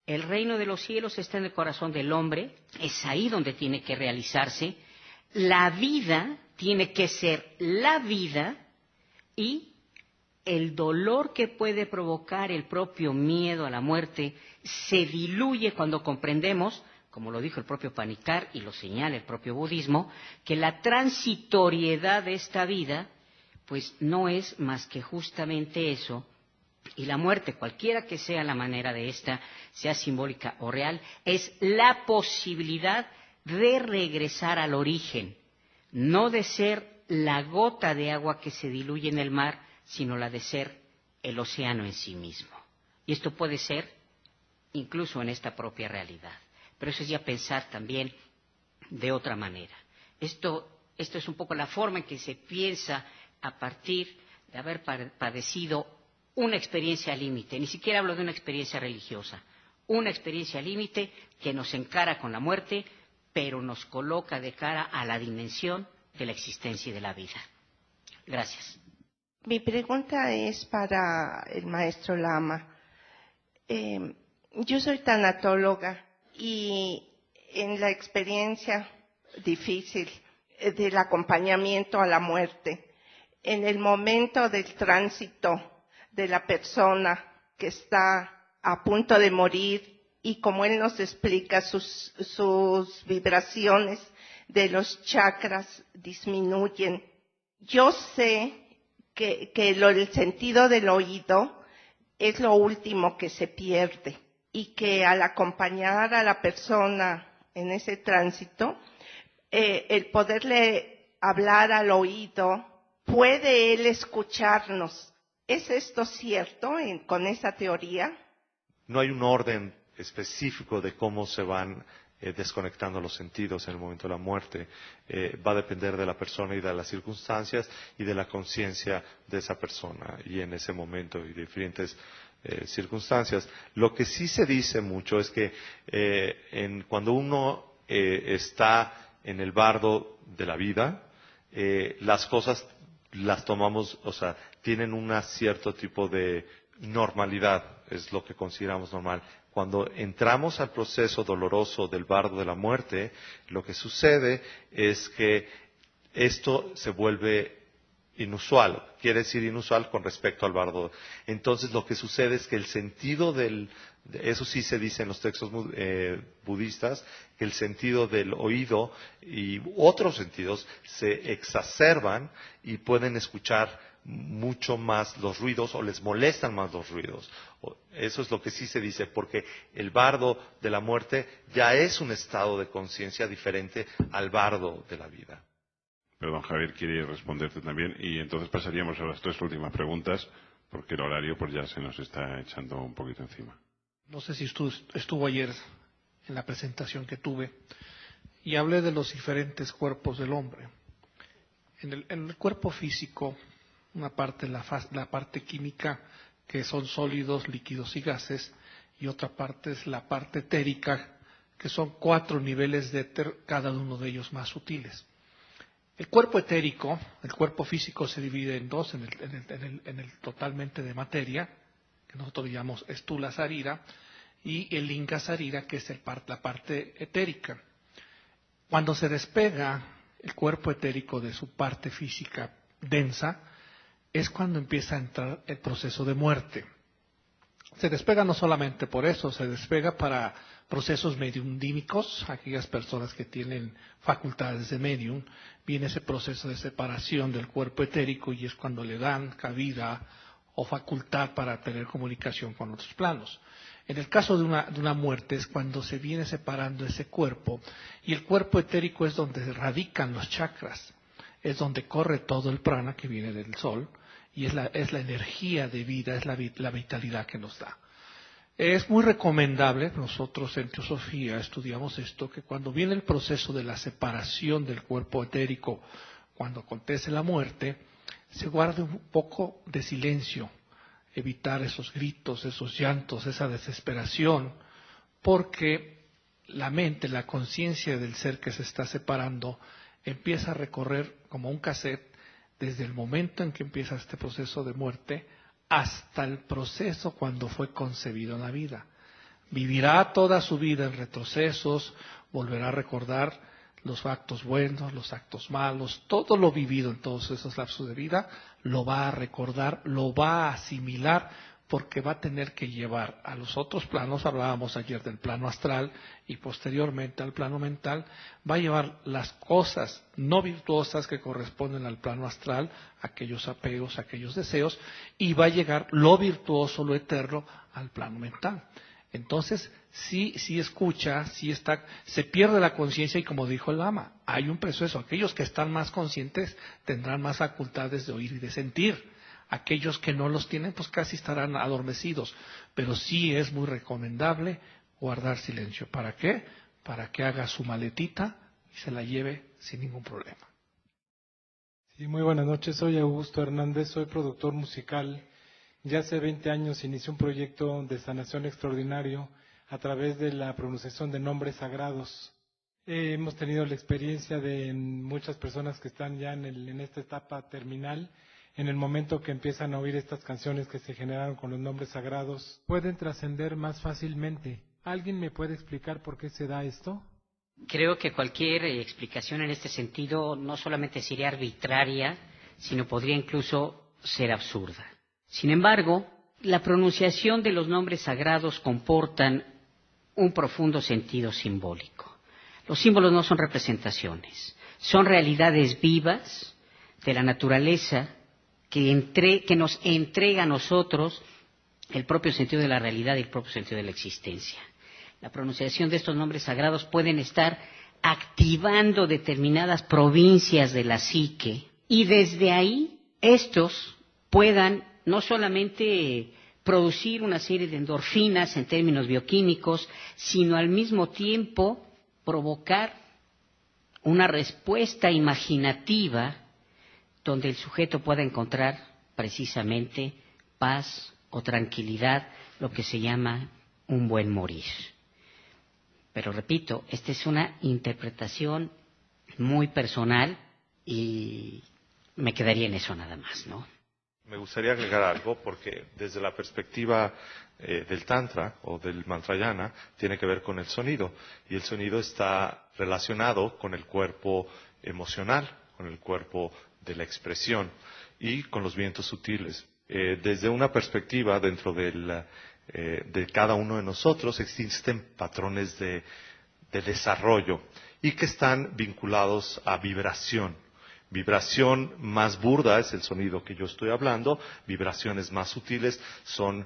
El reino de los cielos está en el corazón del hombre, es ahí donde tiene que realizarse. La vida tiene que ser la vida y el dolor que puede provocar el propio miedo a la muerte se diluye cuando comprendemos, como lo dijo el propio Panikkar y lo señala el propio budismo, que la transitoriedad de esta vida pues no es más que justamente eso. Y la muerte, cualquiera que sea la manera de esta, sea simbólica o real, es la posibilidad de regresar al origen, no de ser la gota de agua que se diluye en el mar, sino la de ser el océano en sí mismo. Y esto puede ser incluso en esta propia realidad. Pero eso es ya pensar también de otra manera. Esto es un poco la forma en que se piensa a partir de haber padecido una experiencia límite, ni siquiera hablo de una experiencia religiosa, una experiencia límite que nos encara con la muerte, pero nos coloca de cara a la dimensión de la existencia y de la vida. Gracias. Mi pregunta es para el maestro Lama. Yo soy tanatóloga y en la experiencia difícil del acompañamiento a la muerte, en el momento del tránsito de la persona que está a punto de morir y como él nos explica, sus vibraciones de los chakras disminuyen. Yo sé que el sentido del oído es lo último que se pierde y que al acompañar a la persona en ese tránsito, el poderle hablar al oído, puede él escucharnos. ¿Es esto cierto con esa teoría? No hay un orden específico de cómo se van desconectando los sentidos en el momento de la muerte. Va a depender de la persona y de las circunstancias y de la conciencia de esa persona y en ese momento y diferentes circunstancias. Lo que sí se dice mucho es que cuando uno está en el bardo de la vida, las cosas las tomamos, o sea, tienen un cierto tipo de normalidad, es lo que consideramos normal. Cuando entramos al proceso doloroso del bardo de la muerte, lo que sucede es que esto se vuelve inusual, quiere decir inusual con respecto al bardo. Entonces lo que sucede es que el sentido eso sí se dice en los textos budistas, que el sentido del oído y otros sentidos se exacerban y pueden escuchar mucho más los ruidos o les molestan más los ruidos. Eso es lo que sí se dice, porque el bardo de la muerte ya es un estado de conciencia diferente al bardo de la vida. Pero don Javier quiere responderte también y entonces pasaríamos a las 3 últimas preguntas porque el horario pues ya se nos está echando un poquito encima. No sé si estuvo ayer en la presentación que tuve y hablé de los diferentes cuerpos del hombre. En el cuerpo físico, una parte la parte química, que son sólidos, líquidos y gases, y otra parte es la parte etérica, que son 4 niveles de éter, cada uno de ellos más sutiles. El cuerpo etérico, el cuerpo físico se divide en 2, en el totalmente de materia, que nosotros llamamos estula sarira, y el linga sarira, que es la parte etérica. Cuando se despega el cuerpo etérico de su parte física densa, es cuando empieza a entrar el proceso de muerte. Se despega no solamente por eso, se despega para procesos mediumdímicos, aquellas personas que tienen facultades de medium, viene ese proceso de separación del cuerpo etérico y es cuando le dan cabida o facultad para tener comunicación con otros planos. En el caso de una muerte es cuando se viene separando ese cuerpo y el cuerpo etérico es donde radican los chakras, es donde corre todo el prana que viene del sol y es la energía de vida, es la vitalidad que nos da. Es muy recomendable, nosotros en Teosofía estudiamos esto, que cuando viene el proceso de la separación del cuerpo etérico, cuando acontece la muerte, se guarde un poco de silencio, evitar esos gritos, esos llantos, esa desesperación, porque la mente, la conciencia del ser que se está separando, empieza a recorrer como un cassette desde el momento en que empieza este proceso de muerte hasta el proceso cuando fue concebido en la vida. Vivirá toda su vida en retrocesos, volverá a recordar los actos buenos, los actos malos, todo lo vivido en todos esos lapsos de vida, lo va a recordar, lo va a asimilar, porque va a tener que llevar a los otros planos, hablábamos ayer del plano astral y posteriormente al plano mental, va a llevar las cosas no virtuosas que corresponden al plano astral, aquellos apegos, aquellos deseos, y va a llegar lo virtuoso, lo eterno, al plano mental. Entonces, sí escucha, se pierde la conciencia y como dijo el Lama, hay un proceso. Aquellos que están más conscientes tendrán más facultades de oír y de sentir. Aquellos que no los tienen, pues casi estarán adormecidos. Pero sí es muy recomendable guardar silencio. ¿Para qué? Para que haga su maletita y se la lleve sin ningún problema. Sí, muy buenas noches. Soy Augusto Hernández, soy productor musical. Ya hace 20 años inicié un proyecto de sanación extraordinario a través de la pronunciación de nombres sagrados. Hemos tenido la experiencia de muchas personas que están ya en esta etapa terminal. En el momento que empiezan a oír estas canciones que se generaron con los nombres sagrados, pueden trascender más fácilmente. ¿Alguien me puede explicar por qué se da esto? Creo que cualquier explicación en este sentido no solamente sería arbitraria, sino podría incluso ser absurda. Sin embargo, la pronunciación de los nombres sagrados comportan un profundo sentido simbólico. Los símbolos no son representaciones, son realidades vivas de la naturaleza que nos entrega a nosotros el propio sentido de la realidad y el propio sentido de la existencia. La pronunciación de estos nombres sagrados pueden estar activando determinadas provincias de la psique y desde ahí estos puedan no solamente producir una serie de endorfinas en términos bioquímicos, sino al mismo tiempo provocar una respuesta imaginativa donde el sujeto pueda encontrar precisamente paz o tranquilidad, lo que se llama un buen morir. Pero repito, esta es una interpretación muy personal y me quedaría en eso nada más, ¿no? Me gustaría agregar algo porque desde la perspectiva del Tantra o del Mantrayana tiene que ver con el sonido y el sonido está relacionado con el cuerpo emocional, con el cuerpo de la expresión y con los vientos sutiles. Desde una perspectiva dentro de cada uno de nosotros existen patrones de desarrollo y que están vinculados a vibración. Vibración más burda es el sonido que yo estoy hablando, vibraciones más sutiles son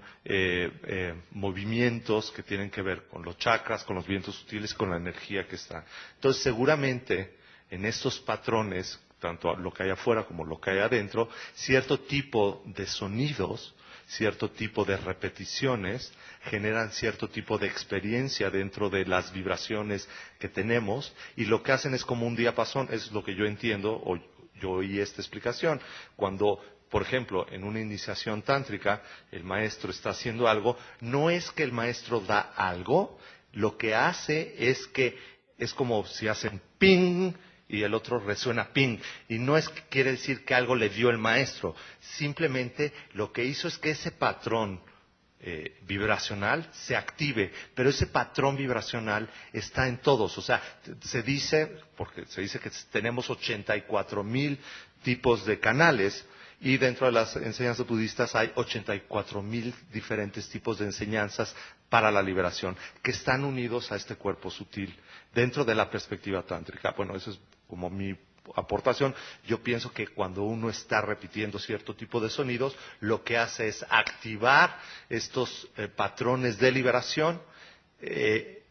movimientos que tienen que ver con los chakras, con los vientos sutiles, con la energía que está. Entonces seguramente en estos patrones, tanto lo que hay afuera como lo que hay adentro, cierto tipo de sonidos, cierto tipo de repeticiones generan cierto tipo de experiencia dentro de las vibraciones que tenemos y lo que hacen es como un diapasón, es lo que yo entiendo o yo oí esta explicación. Cuando, por ejemplo, en una iniciación tántrica el maestro está haciendo algo, no es que el maestro da algo, lo que hace es que es como si hacen ping y el otro resuena ping. Y no es que quiere decir que algo le dio el maestro, simplemente lo que hizo es que ese patrón vibracional se active, pero ese patrón vibracional está en todos. O sea, se dice que tenemos 84,000 tipos de canales y dentro de las enseñanzas budistas hay 84,000 diferentes tipos de enseñanzas para la liberación que están unidos a este cuerpo sutil dentro de la perspectiva tántrica. Bueno, eso es como mi aportación. Yo pienso que cuando uno está repitiendo cierto tipo de sonidos, lo que hace es activar estos patrones de liberación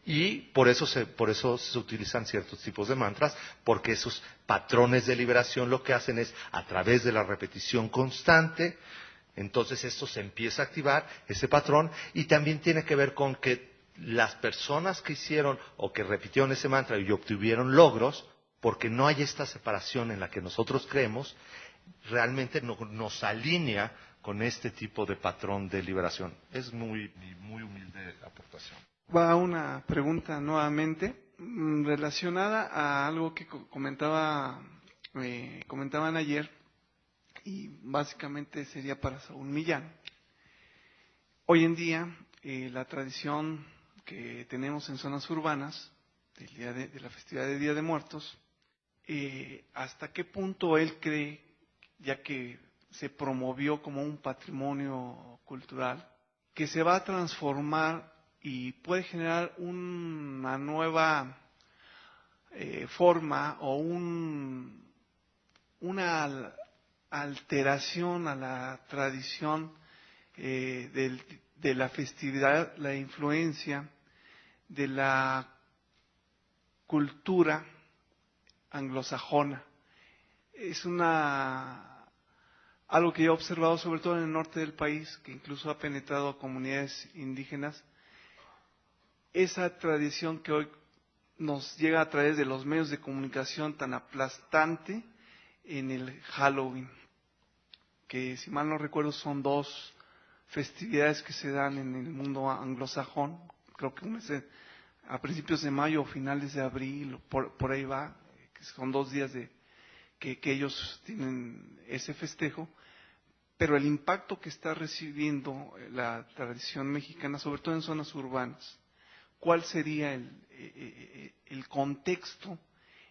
y por eso se utilizan ciertos tipos de mantras, porque esos patrones de liberación lo que hacen es, a través de la repetición constante, entonces esto se empieza a activar, ese patrón, y también tiene que ver con que las personas que hicieron o que repitieron ese mantra y obtuvieron logros, porque no hay esta separación en la que nosotros creemos, realmente nos alinea con este tipo de patrón de liberación. Es muy humilde aportación. Va una pregunta nuevamente relacionada a algo que comentaban ayer y básicamente sería para Saúl Millán. Hoy en día la tradición que tenemos en zonas urbanas, de la festividad de Día de Muertos, hasta qué punto él cree, ya que se promovió como un patrimonio cultural, que se va a transformar y puede generar una nueva forma o una alteración a la tradición de la festividad, la influencia de la cultura anglosajona. Es algo que yo he observado sobre todo en el norte del país, que incluso ha penetrado a comunidades indígenas, esa tradición que hoy nos llega a través de los medios de comunicación tan aplastante en el Halloween, que si mal no recuerdo son 2 festividades que se dan en el mundo anglosajón, creo que una es a principios de mayo o finales de abril, por ahí va, que son 2 días que ellos tienen ese festejo, pero el impacto que está recibiendo la tradición mexicana, sobre todo en zonas urbanas, ¿cuál sería el contexto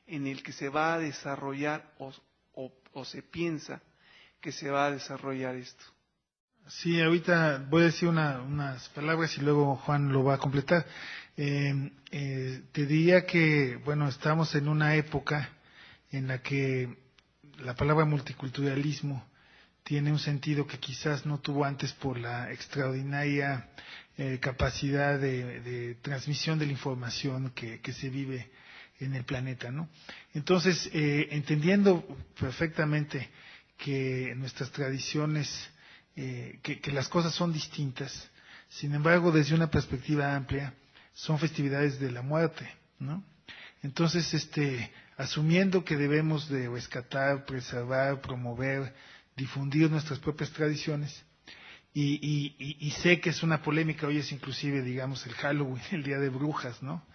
en el que se va a desarrollar o se piensa que se va a desarrollar esto? Sí, ahorita voy a decir unas palabras y luego Juan lo va a completar. Te diría que, bueno, estamos en una época en la que la palabra multiculturalismo tiene un sentido que quizás no tuvo antes por la extraordinaria capacidad de transmisión de la información que se vive en el planeta, ¿no? Entonces, entendiendo perfectamente que nuestras tradiciones, que las cosas son distintas, sin embargo, desde una perspectiva amplia, son festividades de la muerte, ¿no? Entonces, asumiendo que debemos de rescatar, preservar, promover, difundir nuestras propias tradiciones, y sé que es una polémica, hoy es inclusive, digamos, el Halloween, el Día de Brujas, ¿no?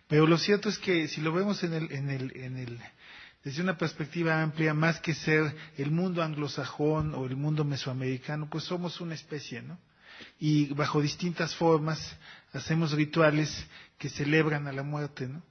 Pero lo cierto es que si lo vemos desde una perspectiva amplia, más que ser el mundo anglosajón o el mundo mesoamericano, pues somos una especie, ¿no? Y bajo distintas formas hacemos rituales que celebran a la muerte, ¿no?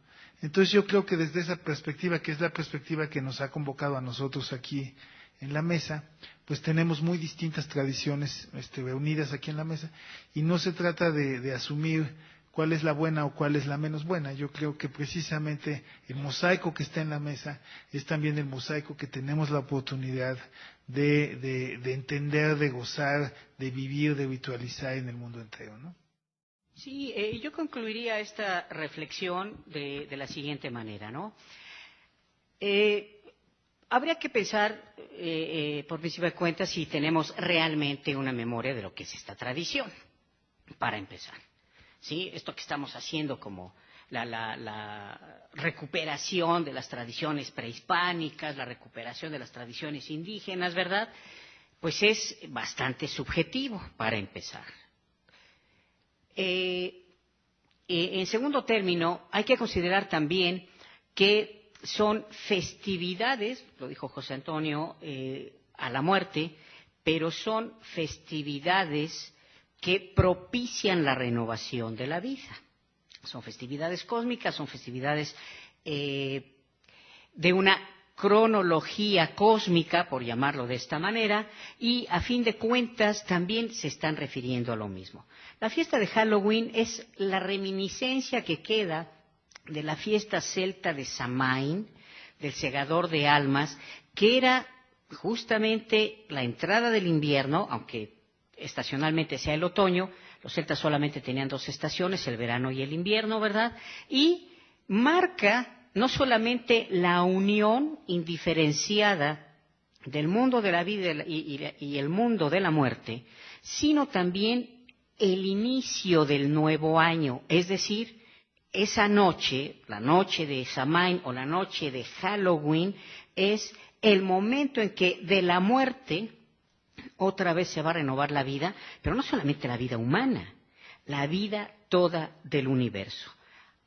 Entonces yo creo que desde esa perspectiva, que es la perspectiva que nos ha convocado a nosotros aquí en la mesa, pues tenemos muy distintas tradiciones reunidas aquí en la mesa, y no se trata de asumir cuál es la buena o cuál es la menos buena. Yo creo que precisamente el mosaico que está en la mesa es también el mosaico que tenemos la oportunidad de entender, de gozar, de vivir, de ritualizar en el mundo entero, ¿no? Sí, yo concluiría esta reflexión de la siguiente manera, ¿no? Habría que pensar, por principio de cuentas, si tenemos realmente una memoria de lo que es esta tradición, para empezar. ¿Sí? Esto que estamos haciendo como la recuperación de las tradiciones prehispánicas, la recuperación de las tradiciones indígenas, ¿verdad? Pues es bastante subjetivo, para empezar. En segundo término, hay que considerar también que son festividades, lo dijo José Antonio, a la muerte, pero son festividades que propician la renovación de la vida. Son festividades cósmicas, son festividades de una cronología cósmica, por llamarlo de esta manera, y a fin de cuentas también se están refiriendo a lo mismo. La fiesta de Halloween es la reminiscencia que queda de la fiesta celta de Samain, del segador de almas, que era justamente la entrada del invierno, aunque estacionalmente sea el otoño. Los celtas solamente tenían 2 estaciones, el verano y el invierno, ¿verdad? Y marca no solamente la unión indiferenciada del mundo de la vida y el mundo de la muerte, sino también el inicio del nuevo año, es decir, esa noche, la noche de Samain o la noche de Halloween, es el momento en que de la muerte otra vez se va a renovar la vida, pero no solamente la vida humana, la vida toda del universo.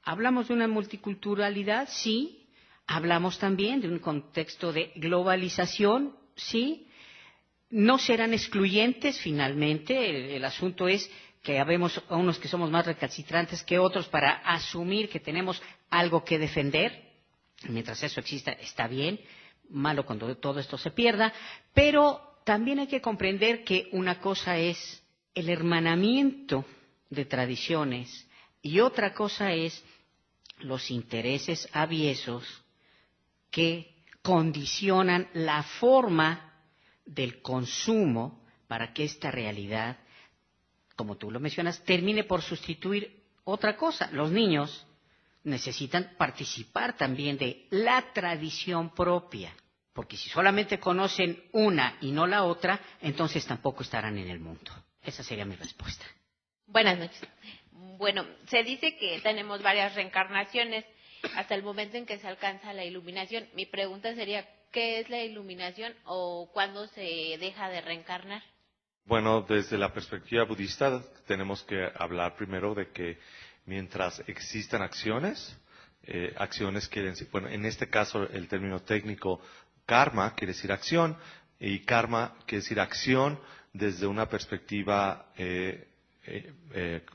¿Hablamos de una multiculturalidad? Sí. ¿Hablamos también de un contexto de globalización? Sí. ¿No serán excluyentes finalmente? El asunto es que habemos unos que somos más recalcitrantes que otros para asumir que tenemos algo que defender. Mientras eso exista, está bien. Malo cuando todo esto se pierda. Pero también hay que comprender que una cosa es el hermanamiento de tradiciones y otra cosa es los intereses aviesos que condicionan la forma del consumo para que esta realidad, como tú lo mencionas, termine por sustituir otra cosa. Los niños necesitan participar también de la tradición propia, porque si solamente conocen una y no la otra, entonces tampoco estarán en el mundo. Esa sería mi respuesta. Buenas noches. Bueno, se dice que tenemos varias reencarnaciones hasta el momento en que se alcanza la iluminación. Mi pregunta sería, ¿qué es la iluminación o cuándo se deja de reencarnar? Bueno, desde la perspectiva budista tenemos que hablar primero de que mientras existan acciones quieren decir, bueno, en este caso el término técnico karma quiere decir acción, y karma quiere decir acción desde una perspectiva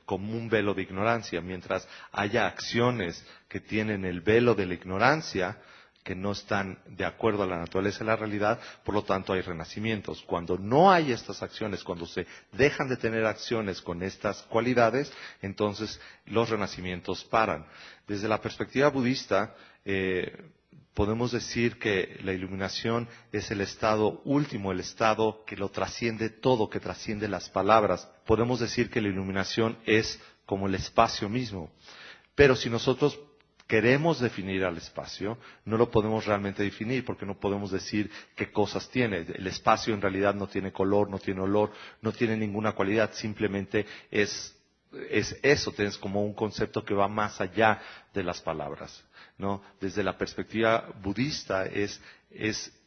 como un velo de ignorancia. Mientras haya acciones que tienen el velo de la ignorancia, que no están de acuerdo a la naturaleza de la realidad, por lo tanto hay renacimientos. Cuando no hay estas acciones, cuando se dejan de tener acciones con estas cualidades, entonces los renacimientos paran. Desde la perspectiva budista, podemos decir que la iluminación es el estado último, el estado que lo trasciende todo, que trasciende las palabras. Podemos decir que la iluminación es como el espacio mismo. Pero si nosotros queremos definir al espacio, no lo podemos realmente definir porque no podemos decir qué cosas tiene. El espacio en realidad no tiene color, no tiene olor, no tiene ninguna cualidad, simplemente es eso, tienes como un concepto que va más allá de las palabras, ¿no? Desde la perspectiva budista es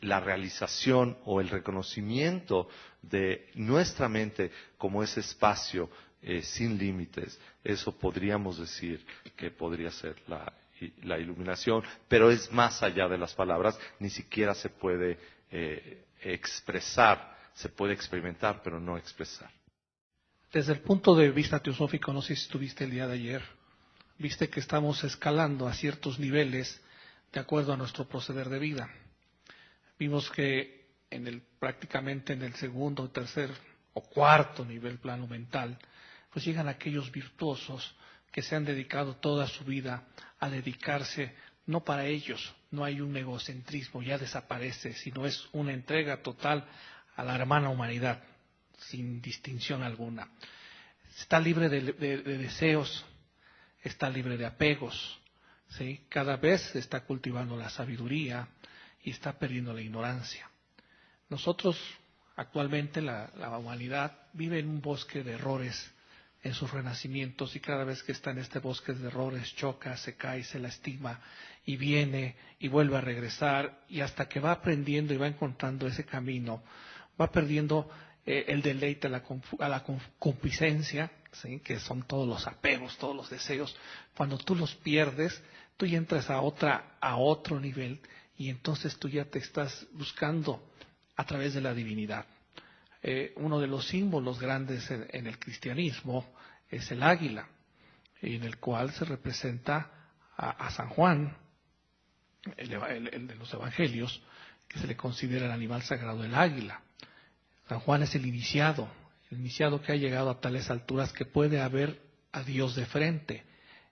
la realización o el reconocimiento de nuestra mente como ese espacio sin límites. Eso podríamos decir que podría ser la iluminación, pero es más allá de las palabras, ni siquiera se puede expresar, se puede experimentar, pero no expresar. Desde el punto de vista teosófico, no sé si estuviste el día de ayer, viste que estamos escalando a ciertos niveles de acuerdo a nuestro proceder de vida. Vimos que prácticamente en el segundo, tercer o cuarto nivel plano mental, pues llegan aquellos virtuosos que se han dedicado toda su vida a dedicarse, no para ellos, no hay un egocentrismo, ya desaparece, sino es una entrega total a la hermana humanidad, sin distinción alguna. Está libre de deseos, está libre de apegos, ¿sí? Cada vez se está cultivando la sabiduría y está perdiendo la ignorancia. Nosotros, actualmente, la humanidad vive en un bosque de errores en sus renacimientos, y cada vez que está en este bosque de errores choca, se cae, se lastima y viene y vuelve a regresar, y hasta que va aprendiendo y va encontrando ese camino, va perdiendo el deleite a la concupiscencia, ¿sí? Que son todos los apegos, todos los deseos. Cuando tú los pierdes, tú ya entras a otro nivel, y entonces tú ya te estás buscando a través de la divinidad. Uno de los símbolos grandes en el cristianismo es el águila, en el cual se representa a San Juan, el de los evangelios, que se le considera el animal sagrado del águila. San Juan es el iniciado que ha llegado a tales alturas que puede ver a Dios de frente,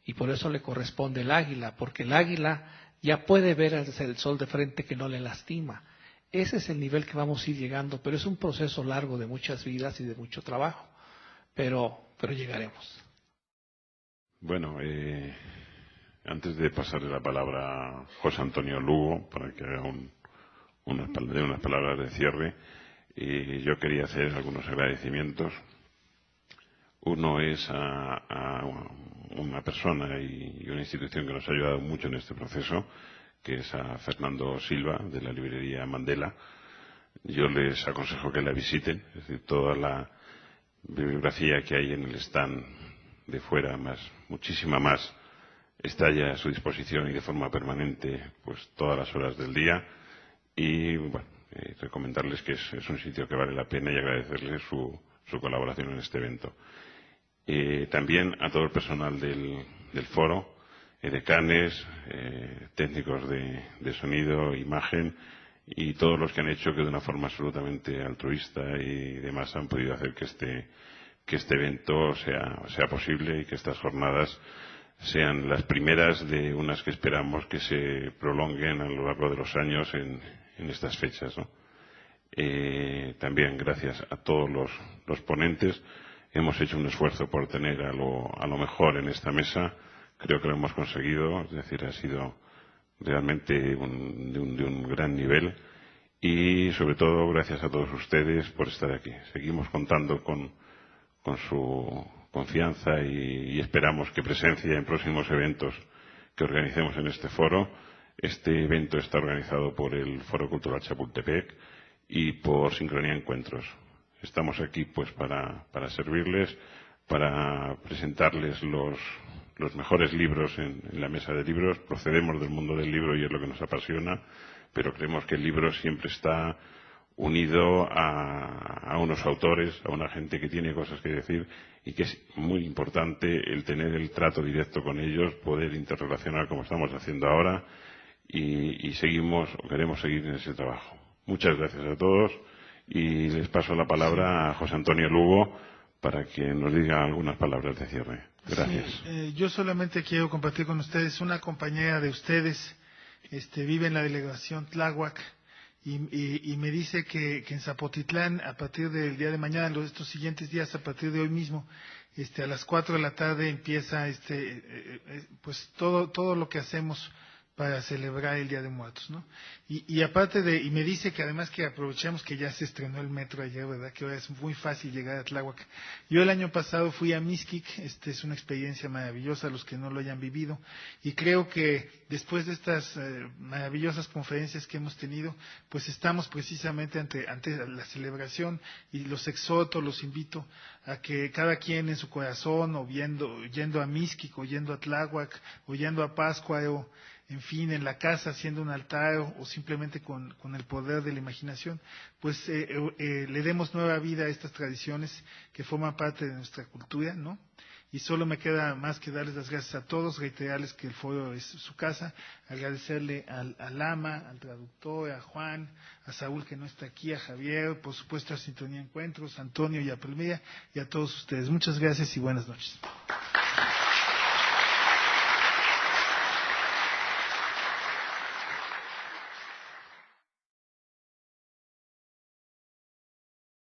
y por eso le corresponde el águila, porque el águila ya puede ver el sol de frente que no le lastima. Ese es el nivel que vamos a ir llegando, pero es un proceso largo de muchas vidas y de mucho trabajo, pero llegaremos. Bueno, antes de pasarle la palabra a José Antonio Lugo para que haga unas palabras de cierre, yo quería hacer algunos agradecimientos. Uno es a una persona y una institución que nos ha ayudado mucho en este proceso, que es a Fernando Silva, de la librería Mandela. Yo les aconsejo que la visiten, es decir, toda la bibliografía que hay en el stand de fuera, muchísima más, está ya a su disposición y de forma permanente, pues todas las horas del día. Y bueno, recomendarles que es un sitio que vale la pena, y agradecerles su colaboración en este evento. También a todo el personal del foro, decanes, técnicos de sonido, imagen y todos los que han hecho que de una forma absolutamente altruista y demás han podido hacer que este evento sea posible y que estas jornadas sean las primeras de unas que esperamos que se prolonguen a lo largo de los años en estas fechas, ¿no? También gracias a todos los ponentes. Hemos hecho un esfuerzo por tener a lo mejor en esta mesa. Creo que lo hemos conseguido, es decir, ha sido realmente de un gran nivel. Y sobre todo gracias a todos ustedes por estar aquí. Seguimos contando con su confianza y esperamos que presencia en próximos eventos que organicemos en este foro. Este evento está organizado por el Foro Cultural Chapultepec y por Sincronía Encuentros. Estamos aquí pues para servirles, para presentarles los mejores libros en la mesa de libros. Procedemos del mundo del libro y es lo que nos apasiona, pero creemos que el libro siempre está unido a unos autores, a una gente que tiene cosas que decir y que es muy importante el tener el trato directo con ellos, poder interrelacionar como estamos haciendo ahora y queremos seguir en ese trabajo. Muchas gracias a todos y les paso la palabra a José Antonio Lugo para que nos diga algunas palabras de cierre. Gracias. Sí, yo solamente quiero compartir con ustedes, una compañera de ustedes vive en la delegación Tláhuac y me dice que en Zapotitlán, a partir del día de mañana, estos siguientes días, a partir de hoy mismo, a las 4 de la tarde empieza pues todo lo que hacemos para celebrar el Día de Muertos, ¿no? Y aparte y me dice que además que aprovechemos que ya se estrenó el metro ayer, ¿verdad? Que ahora es muy fácil llegar a Tláhuac. Yo el año pasado fui a Mixquic, es una experiencia maravillosa, los que no lo hayan vivido, y creo que después de estas maravillosas conferencias que hemos tenido, pues estamos precisamente ante la celebración y los exhorto, los invito a que cada quien en su corazón, o yendo a Mixquic, o yendo a Tláhuac, o yendo a Pátzcuaro, en fin, en la casa haciendo un altar o simplemente con el poder de la imaginación, pues le demos nueva vida a estas tradiciones que forman parte de nuestra cultura, ¿no? Y solo me queda más que darles las gracias a todos, reiterarles que el foro es su casa, agradecerle al Lama, al traductor, a Juan, a Saúl que no está aquí, a Javier, por supuesto a Sintonía Encuentros, a Antonio y a Palmira y a todos ustedes. Muchas gracias y buenas noches.